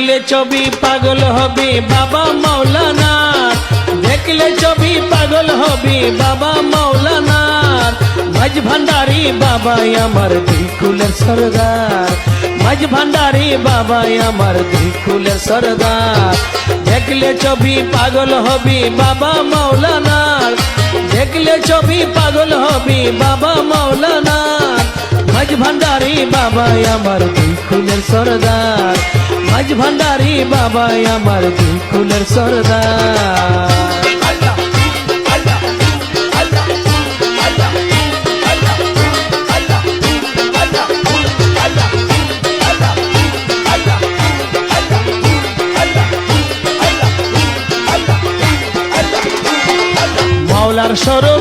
দেখলে ছবি পাগল হবি বাবা মাওলানা, দেখলে ছবি পাগল হবি বাবা মাওলানা। মাঝ ভান্ডারি বাবা আমার দিলকুলের সরদার, মাঝ ভান্ডারি বাবা আমার দিলকুলের সরদার। দেখলে ছবি পাগল হবি বাবা মাওলানা, দেখলে ছবি পাগল হবি বাবা মাওলানা। মাঝ ভান্ডারি বাবা আমার দিলকুলের সরদার, মাঝ ভান্ডারি বাবা আমার দিলকুলের সরদার। মাওলার স্বরূপ